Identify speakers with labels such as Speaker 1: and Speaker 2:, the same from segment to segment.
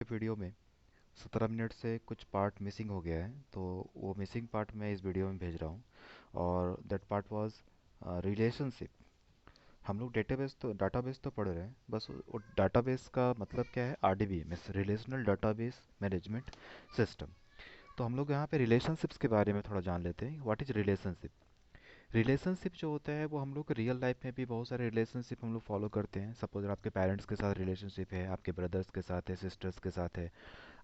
Speaker 1: Video में 17 minute से कुछ पार्ट मिसिंग हो गया है, तो वो मिसिंग पार्ट मैं इस वीडियो में भेज रहा हूँ। और दैट पार्ट वाज रिलेशनशिप। हम लोग डाटाबेस तो पढ़ रहे हैं, बस वो डाटाबेस का मतलब क्या है, RDB means relational database management system. तो हम लोग यहाँ पे रिलेशनशिप्स के बारे में थोड़ा जान लेते हैं। What is relationship? रिलेशनशिप जो होता है वो हम लोग रियल लाइफ में भी बहुत सारे रिलेशनशिप हम लोग फॉलो करते हैं। सपोज आपके पेरेंट्स के साथ रिलेशनशिप है, आपके ब्रदर्स के साथ है, सिस्टर्स के साथ है,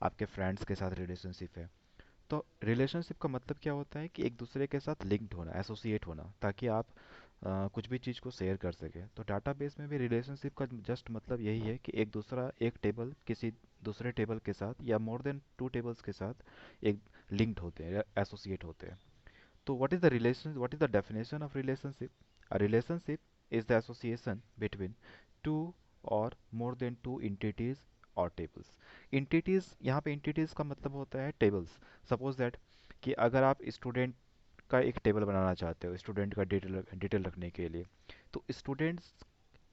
Speaker 1: आपके फ्रेंड्स के साथ रिलेशनशिप है। तो रिलेशनशिप का मतलब क्या होता है कि एक दूसरे के साथ लिंक्ड होना, एसोसिएट होना, ताकि आप कुछ भी चीज़ को शेयर कर सकें। तो डाटाबेस में भी रिलेशनशिप का जस्ट मतलब यही है कि एक टेबल किसी दूसरे टेबल के साथ या मोर देन टू टेबल्स के साथ एक लिंक्ड होते हैं, एसोसिएट होते हैं। तो what is the definition of relationship? A relationship is the association between two और मोर देन टू इंटिटीज और टेबल्स। इंटिटीज, यहाँ पे इंटिटीज का मतलब होता है टेबल्स। सपोज दैट कि अगर आप स्टूडेंट का एक टेबल बनाना चाहते हो, स्टूडेंट का डिटेल रखने के लिए, तो स्टूडेंट्स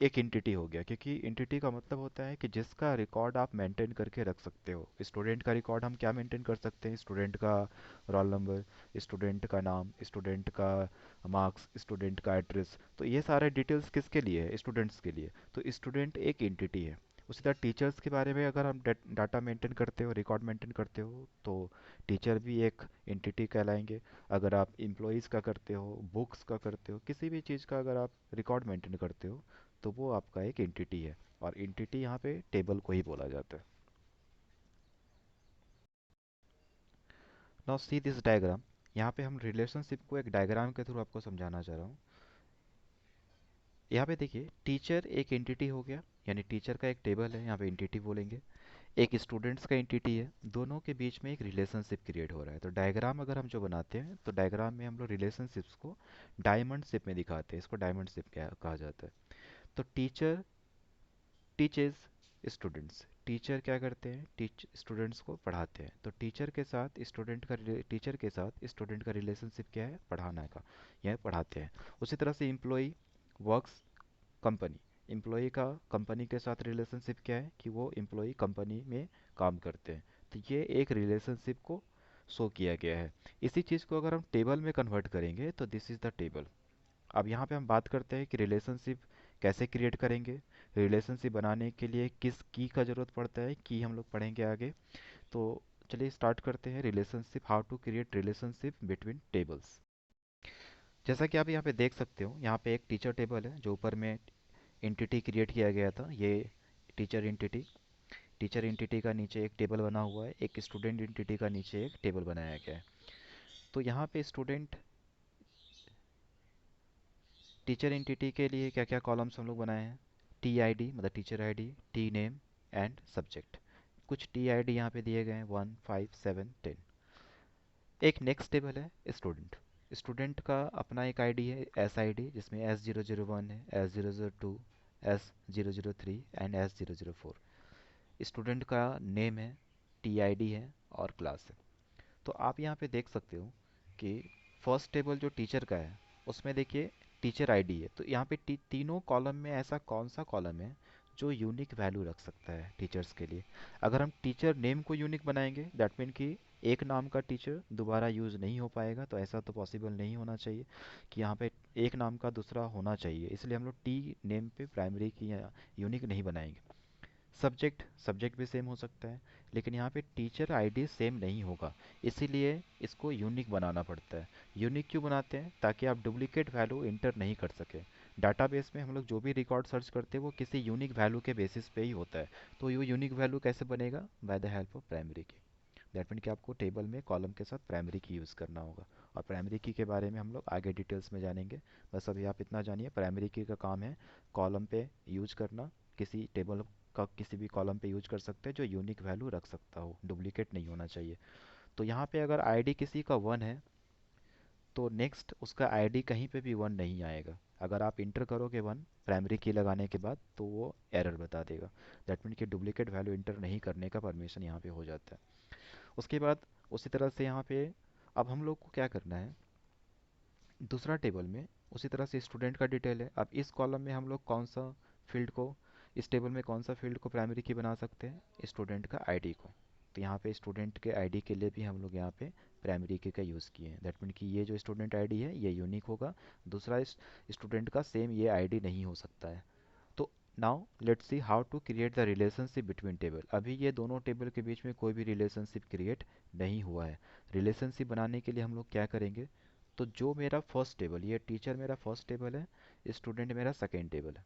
Speaker 1: एक इंटिटी हो गया, क्योंकि इंटिटी का मतलब होता है कि जिसका रिकॉर्ड आप मेंटेन करके रख सकते हो। स्टूडेंट का रिकॉर्ड हम क्या मेंटेन कर सकते हैं? स्टूडेंट का रोल नंबर, स्टूडेंट का नाम, स्टूडेंट का मार्क्स, स्टूडेंट का एड्रेस। तो ये सारे डिटेल्स किसके लिए है? स्टूडेंट्स के लिए। तो स्टूडेंट एक इंटिटी है। उसी तरह टीचर्स के बारे में अगर हम डाटा मेंटेन करते हो, रिकॉर्ड मेंटेन करते हो, तो टीचर भी एक इंटिटी कहलाएंगे। अगर आप एम्प्लॉयज़ का करते हो, बुक्स का करते हो, किसी भी चीज़ का अगर आप रिकॉर्ड मेंटेन करते हो, तो वो आपका एक एंटिटी है। और एंटिटी यहाँ पे टेबल को ही बोला जाता है। Now see this diagram. यहाँ पे हम रिलेशनशिप को एक डायग्राम के थ्रू आपको समझाना चाह रहा हूँ। यहाँ पे देखिए, टीचर एक एंटिटी हो गया, यानी टीचर का एक टेबल है, यहाँ पे एंटिटी बोलेंगे। एक स्टूडेंट्स का एंटिटी है, दोनों के बीच में एक रिलेशनशिप क्रिएट हो रहा है। तो डायग्राम अगर हम जो बनाते हैं, तो डायग्राम में हम लोग रिलेशनशिप्स को डायमंड शेप में दिखाते हैं। इसको डायमंड शेप कहा जाता है। तो टीचर टीचेस स्टूडेंट्स, टीचर क्या करते हैं? टीच स्टूडेंट्स को पढ़ाते हैं। तो टीचर के साथ स्टूडेंट का रिलेशनशिप क्या है? पढ़ाना का, यह पढ़ाते हैं। उसी तरह से एम्प्लॉई वर्क्स कंपनी, एम्प्लॉई का कंपनी के साथ रिलेशनशिप क्या है? कि वो एम्प्लॉई कंपनी में काम करते हैं। तो ये एक रिलेशनशिप को शो किया गया है। इसी चीज़ को अगर हम टेबल में कन्वर्ट करेंगे, तो दिस इज़ द टेबल। अब यहाँ पे हम बात करते हैं कि रिलेशनशिप कैसे क्रिएट करेंगे। रिलेशनशिप बनाने के लिए किस की का ज़रूरत पड़ता है, की हम लोग पढ़ेंगे आगे। तो चलिए स्टार्ट करते हैं। Relationship, how to create relationship between tables. जैसा कि आप यहाँ पे देख सकते हो, यहाँ पे एक टीचर टेबल है जो ऊपर में एंटिटी क्रिएट किया गया था, ये टीचर एंटिटी। टीचर एंटिटी का नीचे एक टेबल बना हुआ है, एक स्टूडेंट एंटिटी का नीचे एक टेबल बनाया गया है। तो यहाँ पे स्टूडेंट टीचर एंटिटी के लिए क्या क्या कॉलम्स हम लोग बनाए हैं? टी आई डी मतलब teacher I D, T name and subject. कुछ टी आई डी यहाँ पे दिए गए हैं, 1, 5, 7, 10। एक नेक्स्ट टेबल है स्टूडेंट। स्टूडेंट का अपना एक आईडी है, एस आई डी, जिसमें S001 है, S002, S003 and S004। Student का नेम है, टी आई डी है और क्लास है। तो आप यहाँ पे देख सकते हो कि फर्स्ट टेबल जो टीचर का है, उसमें देखिए टीचर आईडी है। तो यहाँ पे तीनों कॉलम में ऐसा कौन सा कॉलम है जो यूनिक वैल्यू रख सकता है टीचर्स के लिए? अगर हम टीचर नेम को यूनिक बनाएंगे, दैट मीन कि एक नाम का टीचर दोबारा यूज़ नहीं हो पाएगा। तो ऐसा तो पॉसिबल नहीं होना चाहिए कि यहाँ पे एक नाम का दूसरा होना चाहिए, इसलिए हम लोग टी नेम पे प्राइमरी की यूनिक नहीं बनाएंगे। सब्जेक्ट भी सेम हो सकता है, लेकिन यहाँ पे टीचर आईडी सेम नहीं होगा, इसीलिए इसको यूनिक बनाना पड़ता है। यूनिक क्यों बनाते हैं? ताकि आप डुप्लीकेट वैल्यू इंटर नहीं कर सके। डाटाबेस में हम लोग जो भी रिकॉर्ड सर्च करते हैं वो किसी यूनिक वैल्यू के बेसिस पे ही होता है। तो ये यूनिक वैल्यू कैसे बनेगा? By the help of primary की। दैट मीन कि आपको टेबल में कॉलम के साथ प्राइमरी की यूज़ करना होगा। और प्राइमरी की के बारे में हम लोग आगे डिटेल्स में जानेंगे। बस अभी आप इतना जानिए, प्राइमरी की का काम है कॉलम पे यूज करना। किसी टेबल का किसी भी कॉलम पे यूज कर सकते हैं जो यूनिक वैल्यू रख सकता हो, डुप्लीकेट नहीं होना चाहिए। तो यहाँ पे अगर आईडी किसी का 1 है, तो नेक्स्ट उसका आईडी कहीं पे भी 1 नहीं आएगा। अगर आप इंटर करोगे 1 प्राइमरी की लगाने के बाद, तो वो एरर बता देगा। दैट मीन कि डुप्लीकेट वैल्यू इंटर नहीं करने का परमिशन यहाँ पे हो जाता है। उसके बाद उसी तरह से यहाँ पे अब हम लोग को क्या करना है, दूसरा टेबल में उसी तरह से स्टूडेंट का डिटेल है। अब इस कॉलम में हम लोग कौन सा फील्ड को इस टेबल में कौन सा फील्ड को प्राइमरी की बना सकते हैं? स्टूडेंट का आईडी को। तो यहाँ पे स्टूडेंट के आईडी के लिए भी हम लोग यहाँ पे प्राइमरी की का यूज़ किए हैं। दैट मीन कि ये जो स्टूडेंट आईडी है ये यूनिक होगा, दूसरा स्टूडेंट का सेम ये आईडी नहीं हो सकता है। तो now let's see how to create the relationship between table. अभी ये दोनों टेबल के बीच में कोई भी रिलेशनशिप क्रिएट नहीं हुआ है। रिलेशनशिप बनाने के लिए हम लोग क्या करेंगे? तो जो मेरा फर्स्ट टेबल, ये टीचर मेरा फर्स्ट टेबल है, स्टूडेंट मेरा सेकेंड टेबल है।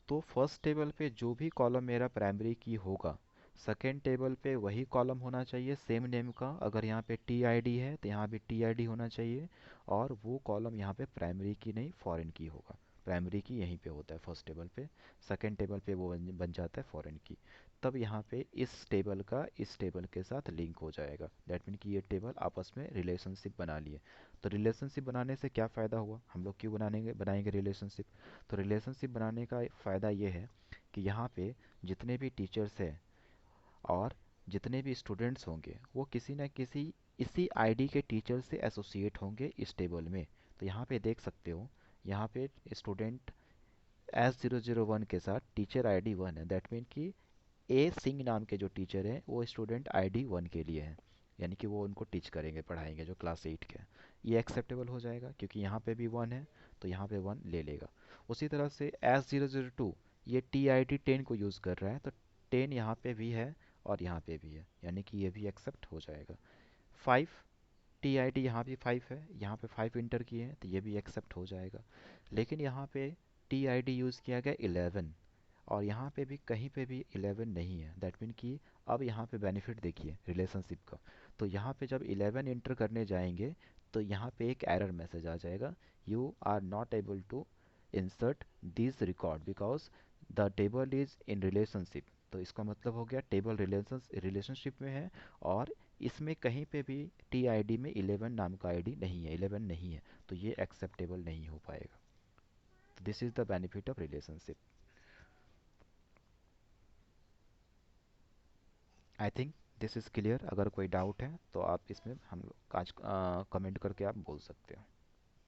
Speaker 1: तो फर्स्ट टेबल पे जो भी कॉलम मेरा प्राइमरी की होगा, सेकेंड टेबल पे वही कॉलम होना चाहिए सेम नेम का। अगर यहाँ पे टी आई डी है तो यहाँ भी टी आई डी होना चाहिए, और वो कॉलम यहाँ पे प्राइमरी की नहीं फॉरेन की होगा। प्राइमरी की यहीं पे होता है फर्स्ट टेबल पे, सेकेंड टेबल पे वो बन जाता है फॉरेन की। तब यहाँ पे इस टेबल का इस टेबल के साथ लिंक हो जाएगा। दैट मीन कि ये टेबल आपस में रिलेशनशिप बना लिए। तो रिलेशनशिप बनाने से क्या फ़ायदा हुआ, हम लोग क्यों बनाएंगे रिलेशनशिप? तो रिलेशनशिप बनाने का फ़ायदा ये है कि यहाँ पे जितने भी टीचर्स हैं और जितने भी स्टूडेंट्स होंगे वो किसी न किसी इसी आईडी के टीचर से एसोसिएट होंगे इस टेबल में। तो यहाँ पे देख सकते हो, यहाँ पे स्टूडेंट S001 के साथ टीचर आईडी 1 है। दैट मीन कि ए सिंह नाम के जो टीचर हैं वो स्टूडेंट आईडी 1 के लिए हैं, यानी कि वो उनको टीच करेंगे, पढ़ाएंगे, जो क्लास 8 के हैं। ये एक्सेप्टेबल हो जाएगा क्योंकि यहाँ पे भी 1 है, तो यहाँ पे 1 ले लेगा। उसी तरह से S002 ये टी आई डी 10 को यूज़ कर रहा है, तो 10 यहाँ पे भी है और यहाँ पे भी है, यानी कि ये भी एक्सेप्ट हो जाएगा। 5 टी आई डी यहाँ भी 5 है, यहाँ पे 5 इंटर किए हैं तो ये भी एक्सेप्ट हो जाएगा। लेकिन यहाँ पे टी आई डी यूज़ किया गया 11, और यहाँ पे भी कहीं पे भी 11 नहीं है। दैट मीन कि अब यहाँ पे बेनिफिट देखिए रिलेशनशिप का। तो यहाँ पे जब 11 इंटर करने जाएंगे तो यहाँ पे एक एरर मैसेज आ जाएगा, you are not able to insert this record because the table is in relationship. तो इसका मतलब हो गया टेबल रिलेशनशिप में है, और इसमें कहीं पे भी टी आई डी में 11 नाम का आईडी नहीं है, 11 नहीं है, तो ये एक्सेप्टेबल नहीं हो पाएगा। This is the benefit of relationship. I think this is clear. अगर कोई डाउट है तो आप इसमें हम लोग आज कमेंट करके आप बोल सकते हो।